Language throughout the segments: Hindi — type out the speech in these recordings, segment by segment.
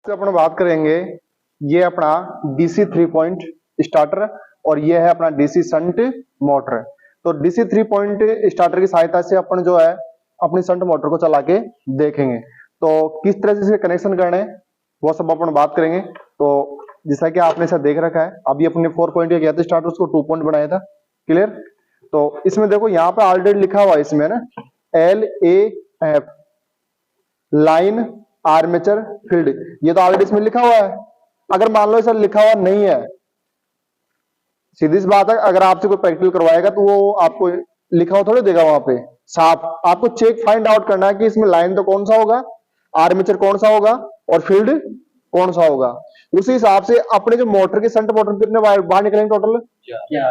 से अपन बात करेंगे, ये अपना डीसी 3 पॉइंट स्टार्टर और ये है अपना डीसी शंट मोटर। तो डीसी 3 पॉइंट स्टार्टर की सहायता से अपन जो है अपनी शंट मोटर को चला के देखेंगे। तो किस तरह से इसे कनेक्शन करना है वो सब अपन बात करेंगे। तो जैसा कि आपने सब देख रखा है, अभी अपने 4 पॉइंट किया था स्टार्टर, उसको 2 पॉइंट बनाया था। क्लियर। तो इसमें देखो यहाँ पे ऑलरेडी लिखा हुआ है इसमें ना LAF लाइन आर्मेचर फील्ड, ये तो ऑलरेडी इसमें लिखा हुआ है। अगर मान लो सर लिखा हुआ नहीं है, सीधी सी बात है, अगर आपसे कोई प्रैक्टिकल करवाएगा तो वो आपको लिखा हुआ थोड़ी देगा वहां पे साफ। आपको चेक फाइंड आउट करना है कि इसमें लाइन तो कौन सा होगा, आर्मेचर कौन सा होगा और फील्ड कौन सा होगा। उसी हिसाब से अपने जो मोटर के शंट मोटर कितने वायर बाहर निकलेंगे टोटल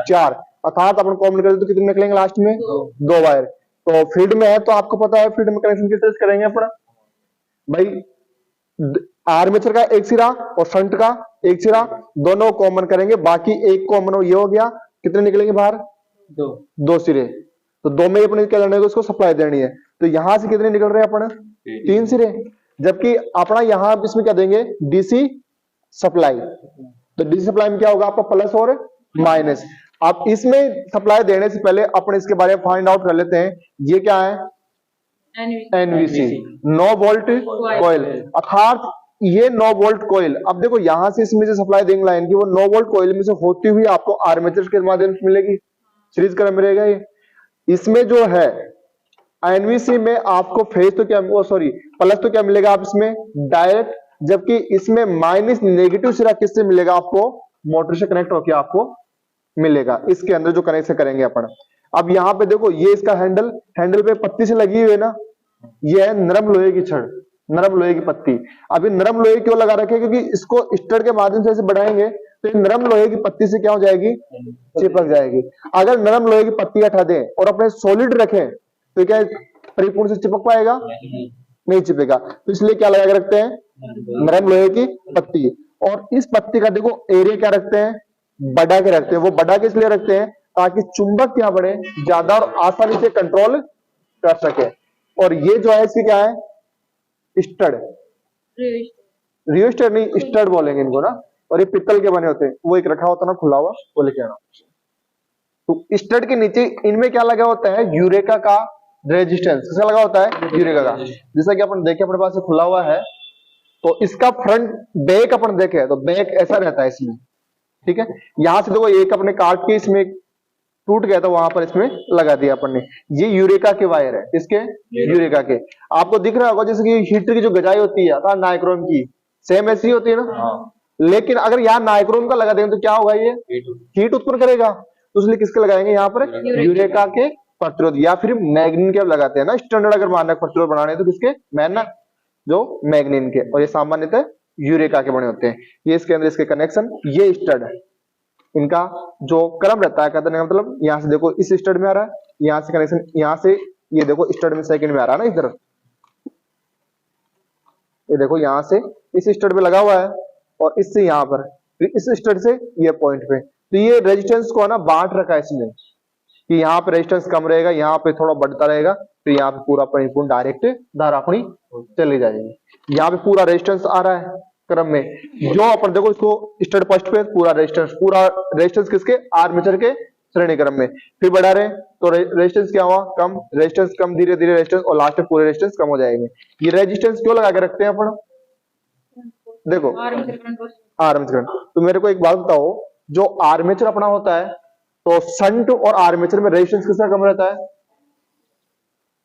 4, अर्थात अपन कॉमन निकलेंगे तो कितने निकलेंगे लास्ट में 2 वायर। तो फील्ड में है तो आपको पता है फील्ड में कनेक्शन किस तरह से करेंगे अपना भाई, आर्मेचर का एक सिरा और शंट का एक सिरा दोनों कॉमन करेंगे, बाकी एक कॉमन ये हो गया। कितने निकलेंगे बाहर 2 सिरे। तो 2 में अपने क्या करना है, उसको सप्लाई देनी है। तो यहां से कितने निकल रहे हैं अपने 3 सिरे, जबकि अपना यहां इसमें क्या देंगे डीसी सप्लाई। तो डीसी सप्लाई में क्या होगा आपका प्लस और माइनस। आप इसमें सप्लाई देने से पहले अपन इसके बारे में फाइंड आउट कर लेते हैं। ये क्या है एनवीसी, नो वोल्ट कॉइल, अर्थात ये नो वोल्ट कॉइल। अब देखो यहां से इसमें से सप्लाई देंगे लाइन की, वो नो वोल्ट कॉइल में से होती हुई आपको आर्मेचर के माध्यम से मिलेगी, सीरीज करंट मिलेगा। ये इसमें जो है एनवीसी में आपको फेज तो क्या सॉरी प्लस तो क्या मिलेगा आप इसमें डायरेक्ट, जबकि इसमें माइनस नेगेटिव सिरा किससे मिलेगा आपको मोटर से कनेक्ट होकर आपको मिलेगा। इसके अंदर जो कनेक्शन करेंगे अपन। अब यहाँ पे देखो ये इसका हैंडल पे पत्ती से लगी हुई है ना, ये है नरम लोहे की छड़, नरम लोहे की पत्ती। अभी नरम लोहे क्यों लगा रखे, क्योंकि इसको स्टड के माध्यम से ऐसे बढ़ाएंगे तो ये नरम लोहे की पत्ती से क्या हो जाएगी चिपक जाएगी। अगर नरम लोहे की पत्ती हटा दें और अपने सॉलिड रखें तो क्या परिपूर्ण से चिपक पाएगा, नहीं चिपकेगा। तो इसलिए क्या लगा के रखते हैं नरम लोहे की पत्ती। और इस पत्ती का देखो एरिया क्या रखते हैं बढ़ा के रखते हैं। वो बढ़ा के इसलिए रखते हैं ताकि चुंबक क्या बढ़े ज्यादा और आसानी से कंट्रोल कर सके। और ये जो है इसकी क्या है स्टड, रियोस्टर नहीं स्टड बोलेंगे इनको ना। और ये पित्तल के बने होते हैं, वो एक रखा होता है ना खुला हुआ, वो लेके आना। तो स्टड के नीचे इनमें क्या लगा होता है यूरेका का रेजिस्टेंस, किसका लगा होता है यूरेका का। जैसा कि अपन देखे अपने पास खुला हुआ है, तो इसका फ्रंट बैक अपन देखे तो बैक ऐसा रहता है इसमें, ठीक है। यहां से देखो एक अपने काट के इसमें टूट गया था, वहां पर इसमें लगा दिया अपन ने। ये यूरेका के वायर है, इसके यूरेका के। आपको दिख रहा होगा जैसे कि हीटर की जो गजाई होती है नाइक्रोम की, सेम ऐसी होती है ना। लेकिन अगर यहाँ नाइक्रोम का लगा देंगे तो क्या होगा, ये हीट उत्पन्न करेगा। तो इसलिए किसके लगाएंगे यहाँ पर यूरेका के प्रतिरोध, या फिर मैग्नीन के लगाते हैं ना स्टैंडर्ड। अगर मानक प्रतिरोध बनाने तो किसके मैन जो मैग्नीन के, और ये सामान्यतः यूरेका के बने होते हैं। ये इसके अंदर इसके कनेक्शन, ये स्टड है, इनका जो क्रम रहता है कहते हैं मतलब यहां से देखो इस स्टड में आ रहा है, यहां से कनेक्शन यहां से ये देखो स्टड में सेकंड में आ रहा है ना इधर, ये देखो यहां से इस स्टड में लगा हुआ है और इससे यहां पर फिर इस स्टड से ये पॉइंट पे। तो ये रेजिस्टेंस को ना बांट रखा है इसमें कि यहाँ पे रेजिस्टेंस कम रहेगा, यहाँ पे थोड़ा बढ़ता रहेगा, तो यहाँ पे पूरा परिपूर्ण डायरेक्ट धारा अपनी चली जाएगी। यहाँ पे पूरा रेजिस्टेंस आ रहा है क्रम में, जो अपन देखो इसको स्टड फर्स्ट पे पूरा रेजिस्टेंस किसके आर्मेचर के श्रेणी क्रम में, फिर बढ़ा रहे तो रेजिस्टेंस क्या हुआ कम, रेजिस्टेंस कम, धीरे धीरे रेजिस्टेंस, और लास्ट में पूरे रेजिस्टेंस कम हो जाएंगे। ये रेजिस्टेंस क्यों लगा के रखते हैं अपन, देखो आर्मेचर। तो मेरे को एक बात बताओ, जो आर्मेचर अपना होता है तो शंट और आर्मेचर में रेजिस्टेंस किसका कम रहता है,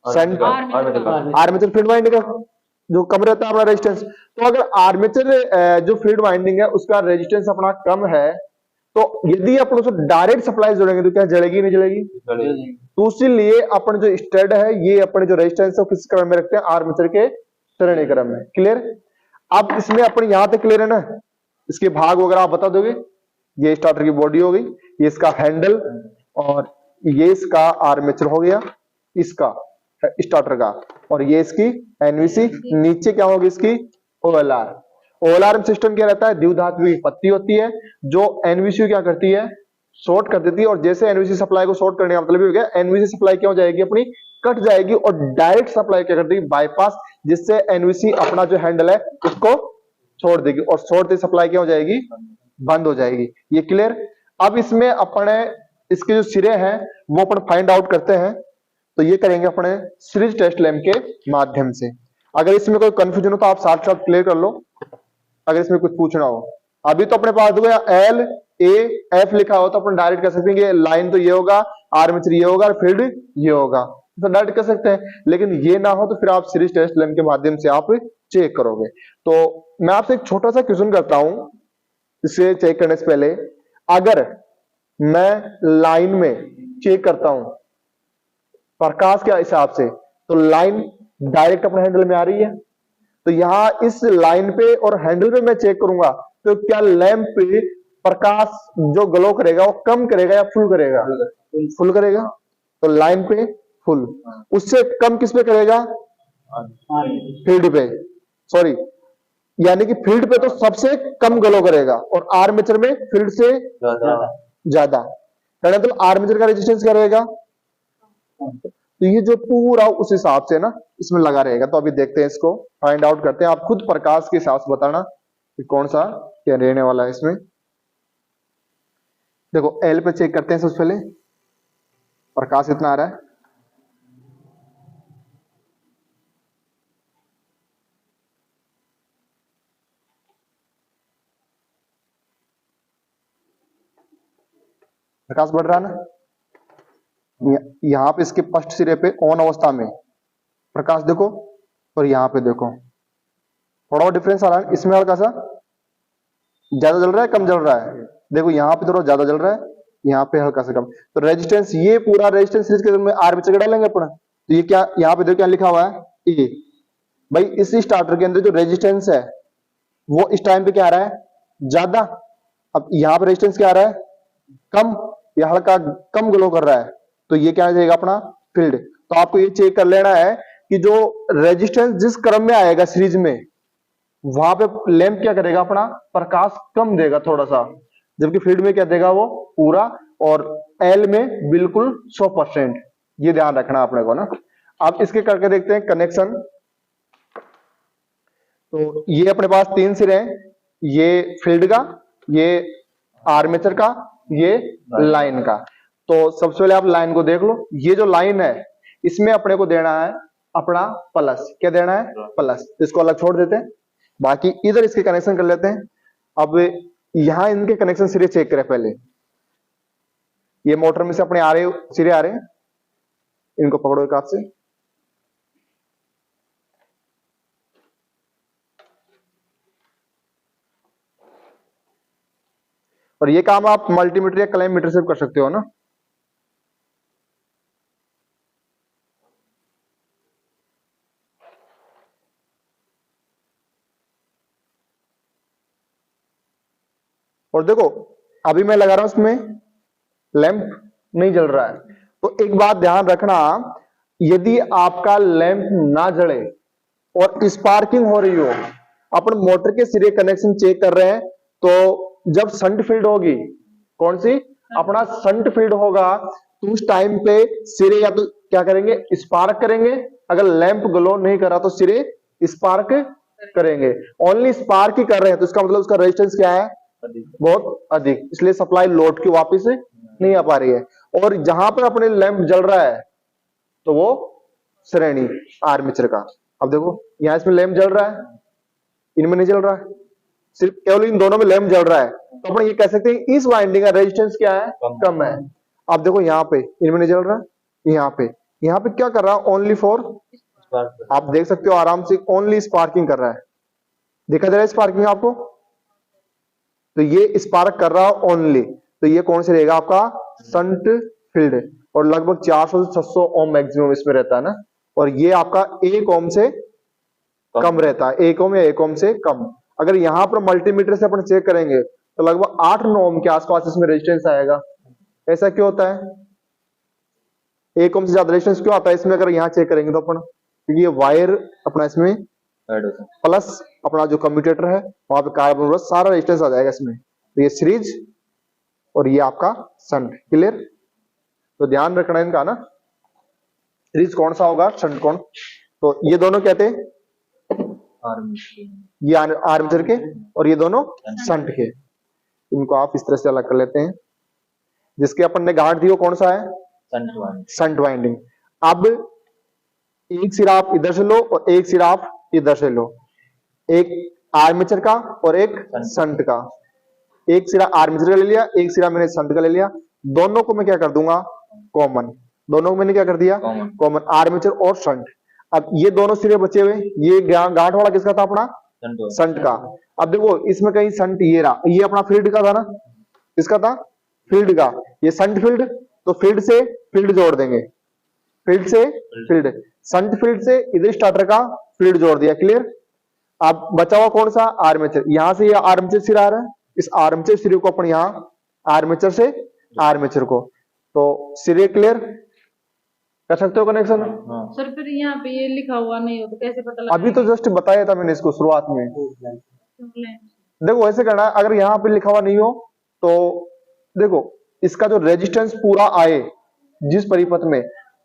शंट आर्मेचर फील्ड वाइंडिंग का जो कम रहता है अपना रेजिस्टेंस। तो अगर आर्मेचर जो फील्ड वाइंडिंग है उसका रेजिस्टेंस अपना कम है, तो यदि अपन उसको डायरेक्ट सप्लाई जोड़ेंगे तो क्या जलेगी नहीं जलेगी। तो इसीलिए अपन जो स्टड है ये अपने जो रेजिस्टेंस है किस क्रम में रखते हैं आर्मेचर के श्रेणी क्रम में। क्लियर। अब इसमें अपन यहां तक क्लियर है ना, इसके भाग वगैरह आप बता दोगे। ये स्टार्टर की बॉडी हो गई, ये इसका हैंडल, और ये इसका आर्मेचर हो गया इसका स्टार्टर का, और ये इसकी एनवीसी, नीचे क्या होगी इसकी ओएलआर। ओएलआर सिस्टम क्या रहता है द्विधात्व की पत्ती होती है जो एनवीसी क्या करती है शॉर्ट कर देती है। और जैसे एनवीसी सप्लाई को शॉर्ट करने का मतलब हो गया एनवीसी सप्लाई क्या हो जाएगी अपनी कट जाएगी, और डायरेक्ट सप्लाई क्या करती है बाईपास, जिससे एनवीसी अपना जो हैंडल है उसको छोड़ देगी और छोड़ते सप्लाई क्या हो जाएगी, बंद हो जाएगी। ये क्लियर। अब इसमें अपने इसके जो सिरे हैं वो अपन फाइंड आउट करते हैं, तो ये करेंगे अपने सीरीज टेस्ट लैंप के माध्यम से। अगर इसमें कोई कंफ्यूजन हो तो आप साथ साथ क्लियर कर लो, अगर इसमें कुछ पूछना हो। अभी तो अपने पास देखो एल ए एफ लिखा हो तो अपन डायरेक्ट कर सकते हैं कि लाइन तो ये होगा, आर्मेचर ये होगा और फील्ड ये होगा, तो डायरेक्ट कर सकते हैं। लेकिन ये ना हो तो फिर आप सीरीज टेस्ट लैंप के माध्यम से आप चेक करोगे। तो मैं आपसे एक छोटा सा क्वेश्चन करता हूं इसे चेक करने से पहले। अगर मैं लाइन में चेक करता हूं प्रकाश के हिसाब से, तो लाइन डायरेक्ट अपने हैंडल में आ रही है, तो यहां इस लाइन पे और हैंडल पे मैं चेक करूंगा तो क्या लैंप पे प्रकाश जो ग्लो करेगा वो कम करेगा या फुल करेगा, फुल करेगा। तो लाइन पे फुल, उससे कम किस पे करेगा, फील्ड पे, सॉरी, यानी कि फील्ड पे तो सबसे कम ग्लो करेगा और आर्मेचर में फील्ड से ज्यादा करना, तो आर्मेचर का रेजिस्टेंस क्या रहेगा। तो ये जो पूरा उस हिसाब से ना इसमें लगा रहेगा। तो अभी देखते हैं, इसको फाइंड आउट करते हैं। आप खुद प्रकाश के हिसाब से बताना कि कौन सा क्या रहने वाला है इसमें। देखो एल पे चेक करते हैं सबसे पहले, प्रकाश इतना आ रहा है, प्रकाश बढ़ रहा है ना। यहां पे इसके फर्स्ट सिरे पे ऑन अवस्था में प्रकाश देखो, और यहां पे देखो थोड़ा और डिफरेंस आ रहा है। इसमें हल्का सा ज्यादा जल रहा है, कम जल रहा है। देखो यहाँ पे थोड़ा ज्यादा जल रहा है, यहाँ पे हल्का सा कम। तो रेजिस्टेंस, ये पूरा रेजिस्टेंस सीरीज के में आर्मेचर का डालेंगे अपना, तो ये क्या यहाँ पे देखो क्या लिखा हुआ है, ए। भाई इस स्टार्टर के अंदर जो रेजिस्टेंस है वो इस टाइम पे क्या आ रहा है, ज्यादा। अब यहाँ पे रेजिस्टेंस क्या आ रहा है, कम, या हल्का कम ग्लो कर रहा है, तो ये क्या आ जाएगा अपना फील्ड। तो आपको ये चेक कर लेना है कि जो रेजिस्टेंस जिस क्रम में आएगा सीरीज में, वहां पे लैंप क्या करेगा, अपना प्रकाश कम देगा थोड़ा सा, जबकि फील्ड में क्या देगा वो पूरा, और एल में बिल्कुल 100%। ये ध्यान रखना अपने को ना। आप इसके करके देखते हैं कनेक्शन। तो ये अपने पास 3 सिरे हैं, ये फील्ड का, ये आर्मेचर का, ये लाइन का। तो सबसे पहले आप लाइन को देख लो। ये जो लाइन है इसमें अपने को देना है अपना प्लस, क्या देना है, प्लस। इसको अलग छोड़ देते हैं, बाकी इधर इसके कनेक्शन कर लेते हैं। अब यहां इनके कनेक्शन सिरे चेक करें पहले। ये मोटर में से अपने आ रहे सिरे आ रहे हैं, इनको पकड़ो एक हाथ से। और ये काम आप मल्टीमीटर या क्लैंप मीटर से कर सकते हो ना। और देखो अभी मैं लगा रहा हूं, उसमें लैंप नहीं जल रहा है। तो एक बात ध्यान रखना, यदि आपका लैंप ना जले और स्पार्किंग हो रही हो, अपन मोटर के सिरे कनेक्शन चेक कर रहे हैं, तो जब शंट फील्ड होगी, कौन सी, अपना शंट फील्ड होगा, तो उस टाइम पे सिरे या तो क्या करेंगे, स्पार्क करेंगे। अगर लैंप ग्लो नहीं कर रहा तो सिरे स्पार्क करेंगे। ओनली स्पार्क ही कर रहे हैं तो इसका मतलब उसका रेजिस्टेंस क्या है, बहुत अधिक, इसलिए सप्लाई लोड की वापस नहीं आ पा रही है। और जहां पर अपने लैंप जल रहा है तो वो श्रेणी आर्मेचर का। अब देखो यहां इसमें लैंप जल रहा है, इनमें नहीं जल रहा है, सिर्फ केवल इन दोनों में लैंप जल रहा है, तो अपन ये कह सकते हैं इस वाइंडिंग का रेजिस्टेंस क्या है, कम है। अब देखो यहाँ पे इनमें नहीं जल रहा है, यहाँ पे क्या कर रहा है, ओनली फॉर, आप देख सकते हो आराम से, ओनली स्पार्किंग कर रहा है। देखा जा रहा है स्पार्किंग आपको, तो ये स्पार्क कर रहा है ओनली। तो ये कौन से रहेगा, आपका शंट फील्ड। और लगभग 400 से 600 ओम मैक्सिमम इसमें रहता है ना। और ये आपका 1 ओम से कम रहता है, 1 ओम या 1 ओम से कम। अगर यहां पर मल्टीमीटर से अपन चेक करेंगे तो लगभग 8-9 ओम के आसपास इसमें रेजिस्टेंस आएगा। ऐसा क्यों होता है, 1 ओम से ज्यादा रेजिस्टेंस क्यों आता है इसमें, अगर यहाँ चेक करेंगे तो अपन, क्योंकि ये वायर अपना इसमें प्लस अपना जो कम्यूटेटर है वहां पे कार्बन सारा रेजिस्टेंस आ जाएगा इसमें। तो ये सीरीज और ये आपका शंट, क्लियर। तो ध्यान रखना इनका ना, सीरीज कौन सा होगा, शंट कौन। तो ये दोनों कहते हैं ये आर्मेचर के और ये दोनों शंट के। इनको आप इस तरह से अलग कर लेते हैं। जिसके अपन ने गांठ दी वो कौन सा है? Shunt winding. अब एक सिरा आप इधर से लो और एक सिरा आप इधर से लो, एक आर्मेचर का और एक शंट का। एक सिरा आर्मेचर का ले लिया, एक सिरा मैंने शंट का ले लिया, दोनों को मैं क्या कर दूंगा? कॉमन। दोनों को मैंने क्या कर दिया? कॉमन, आर्मेचर और शंट। अब ये दोनों सिरे बचे हुए, ये गांठ वाला किसका था? अपना शंट का। अब देखो इसमें कहीं शंट ये रहा, ये अपना फील्ड का था ना, किसका था? फील्ड का। ये शंट फील्ड, तो फील्ड से फील्ड जोड़ देंगे, फील्ड से फील्ड, शंट फील्ड से इधर स्टार्टर का फील्ड जोड़ दिया। क्लियर? अब बचा हुआ कौन सा? आर्मेचर। यहां से ये आर्मेचर सिरा आ रहा है, इस आर्मेचर सिरे को अपन यहां आर्मेचर से आर्मेचर को, तो सिरे क्लियर कर सकते हो कनेक्शन? सर फिर यहाँ पे ये लिखा हुआ नहीं हो तो कैसे पता लगेगा? अभी तो जस्ट बताया था मैंने इसको शुरुआत में। देखो ऐसे करना है, अगर यहाँ पे लिखा हुआ नहीं हो तो देखो इसका जो रेजिस्टेंस पूरा आए जिस परिपथ में,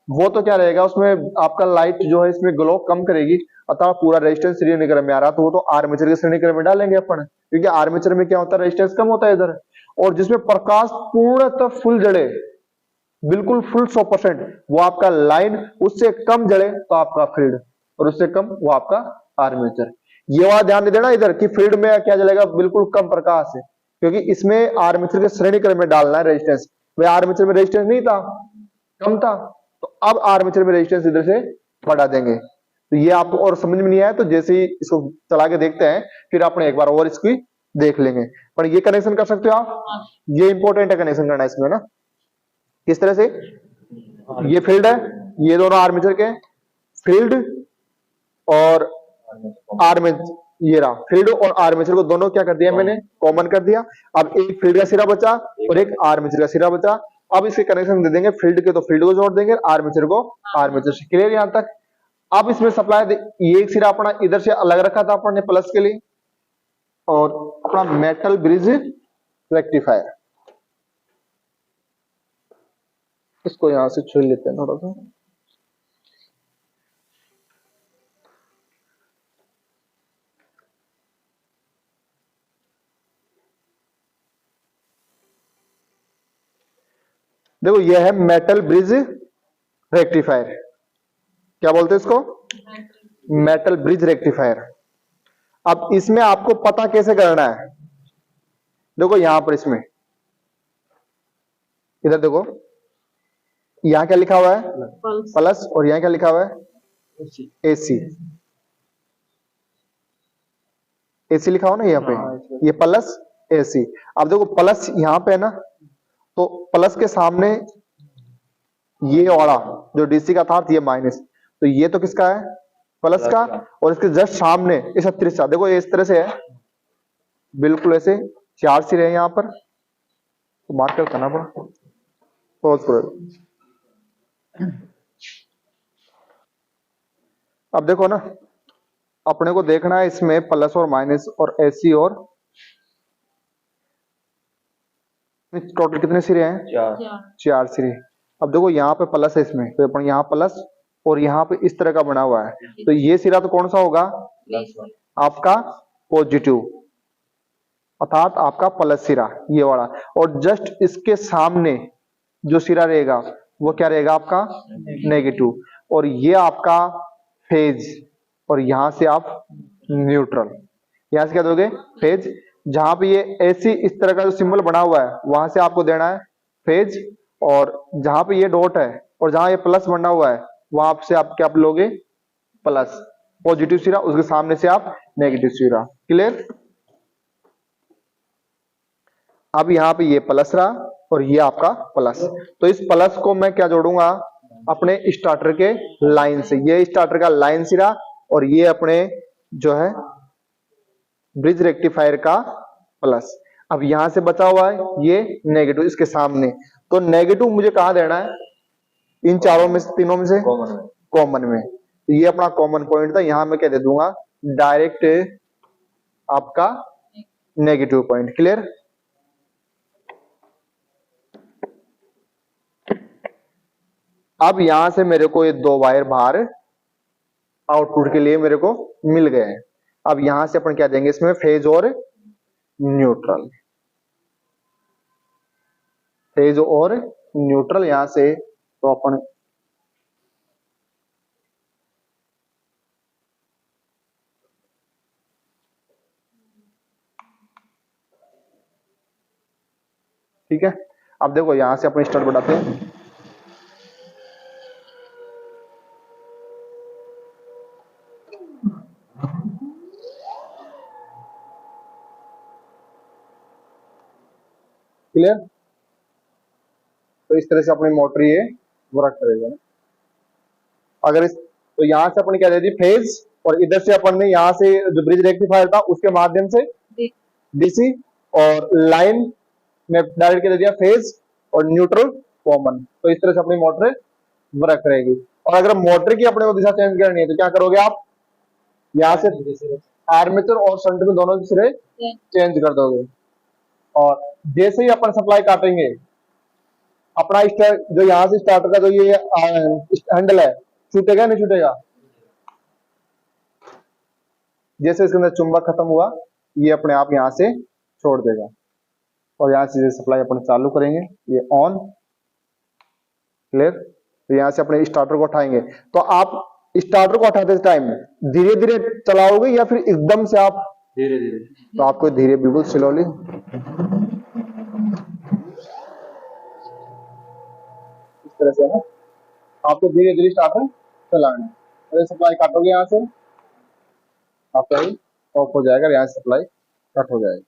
वो तो क्या रहेगा उसमें आपका लाइट जो है इसमें ग्लो कम करेगी, अतः पूरा रेजिस्टेंस श्रेणीक्रम में आ रहा, तो वो तो आर्मेचर के श्रेणीक्रम में डालेंगे अपन, क्योंकि आर्मेचर में क्या होता है? रेजिस्टेंस कम होता है इधर। और जिसमें प्रकाश पूर्णतः फुल जड़े, बिल्कुल फुल 100%, वो आपका लाइन, उससे कम जड़े तो आपका फील्ड, और उससे कम वो आपका आर्मेचर। ये वाला ध्यान नहीं देना इधर कि फील्ड में क्या जलेगा? बिल्कुल कम प्रकाश है, क्योंकि इसमें आर्मेचर के श्रेणीक्रम में डालना है रेजिस्टेंस। वह आर्मेचर में रेजिस्टेंस नहीं था, कम था, तो अब आर्मेचर में रेजिस्टेंस इधर से बढ़ा देंगे। तो ये आपको और समझ में नहीं आया तो जैसे ही इसको चला के देखते हैं, फिर आपने एक बार और इसकी देख लेंगे। पर ये कनेक्शन कर सकते हो आप, ये इंपॉर्टेंट है कनेक्शन करना इसमें ना। किस तरह से? ये फील्ड है, ये दोनों आर्मेचर के, फील्ड और आर्मेचर, ये रहा फील्ड और आर्मेचर को दोनों क्या कर दिया मैंने? कॉमन कर दिया। अब एक फील्ड का सिरा बचा और एक आर्मेचर का सिरा बचा। अब इसके कनेक्शन दे देंगे, फील्ड के तो फील्ड को जोड़ देंगे, आर्मेचर को आर्मेचर से। क्लियर यहां तक? अब इसमें सप्लाई, ये एक सिरा अपना इधर से अलग रखा था अपन ने प्लस के लिए, और अपना मेटल ब्रिज रेक्टिफायर, इसको यहां से छू लेते हैं थोड़ा सा। देखो यह है मेटल ब्रिज रेक्टिफायर। क्या बोलते हैं इसको? Metal bridge rectifier. अब इसमें आपको पता कैसे करना है? देखो यहां पर इसमें इधर देखो, यहां क्या लिखा हुआ है? प्लस। और यहां क्या लिखा हुआ है? एसी। एसी लिखा हुआ ना यहाँ पे, ये प्लस एसी। अब देखो प्लस यहां पे है ना, तो प्लस के सामने ये वाला जो डीसी का था ये माइनस, तो ये तो किसका है? प्लस का। और इसके जस्ट सामने इस 36 का, देखो ये इस तरह से है, बिल्कुल ऐसे चार सिरे हैं यहाँ पर, तो मार्कर करना पड़ा। पॉज करो। अब देखो ना, अपने को देखना है इसमें प्लस और माइनस और एसी, और टोटल कितने सिरे हैं? चार सिरे। अब देखो यहाँ पे प्लस है इसमें, तो अपन यहाँ प्लस, और यहाँ पे इस तरह का बना हुआ है, तो ये सिरा तो कौन सा होगा? आपका पॉजिटिव, अर्थात आपका प्लस सिरा, ये वाला। और जस्ट इसके सामने जो सिरा रहेगा वो क्या रहेगा? आपका नेगेटिव। और ये आपका फेज, और यहां से आप न्यूट्रल। यहां से क्या दोगे? फेज। जहां पे ये ऐसी इस तरह का जो सिंबल बना हुआ है वहां से आपको देना है फेज, और जहां पे ये डॉट है और जहां ये प्लस बना हुआ है वहां से आप क्या लोगे? प्लस, पॉजिटिव सिरा, उसके सामने से आप नेगेटिव सिरा। क्लियर? अब यहाँ पे ये प्लस रहा और ये आपका प्लस, तो इस प्लस को मैं क्या जोड़ूंगा? अपने स्टार्टर के लाइन से। ये स्टार्टर का लाइन सिरा, और ये अपने जो है ब्रिज रेक्टिफायर का प्लस। अब यहां से बचा हुआ है ये नेगेटिव इसके सामने, तो नेगेटिव मुझे कहां देना है? इन चारों में से, तीनों में से कॉमन में। तो ये अपना कॉमन पॉइंट था, यहां मैं क्या दे दूंगा? डायरेक्ट आपका नेगेटिव पॉइंट। क्लियर? अब यहां से मेरे को ये दो वायर बाहर आउटपुट के लिए मेरे को मिल गए हैं। अब यहां से अपन क्या देंगे इसमें, फेज और न्यूट्रल, फेज और न्यूट्रल यहां से, तो अपन ठीक है। अब देखो यहां से अपन स्टार्ट बढ़ाते हैं, क्लियर। तो इस तरह से अपनी मोटर ये वर्क करेगा। अगर इस, तो यहां से अपन क्या दे दी, फेज, और इधर से अपन ने यहां से जो ब्रिज रेक्टिफायर था उसके माध्यम से डीसी, और लाइन में डायरेक्ट क्या दे दिया, फेज और न्यूट्रल कॉमन। तो इस तरह से अपनी मोटर वर्क करेगी। और अगर मोटर की अपने को दिशा चेंज करनी है तो क्या करोगे आप, यहाँ से आर्मेचर और शंट में दोनों के सिरे चेंज कर दोगे। और जैसे ही अपन सप्लाई काटेंगे, अपना जो यहाँ से स्टार्टर का जो ये हैंडल है, छूटेगा नहीं छूटेगा, जैसे इसके अंदर चुंबक खत्म हुआ ये अपने आप यहाँ से छोड़ देगा। और यहाँ से सप्लाई अपन चालू करेंगे, ये ऑन, क्लियर। तो यहाँ से अपने स्टार्टर को उठाएंगे। तो आप स्टार्टर को उठाते टाइम धीरे धीरे चलाओगे या फिर एकदम से आप, धीरे धीरे। तो आपको धीरे, बिल्कुल स्लोली, इस तरह से है, आपको धीरे धीरे स्टार्टर चलाना है। तो सप्लाई काटोगे यहाँ से, आपका ऑफ हो जाएगा, यहाँ से सप्लाई कट हो जाएगी।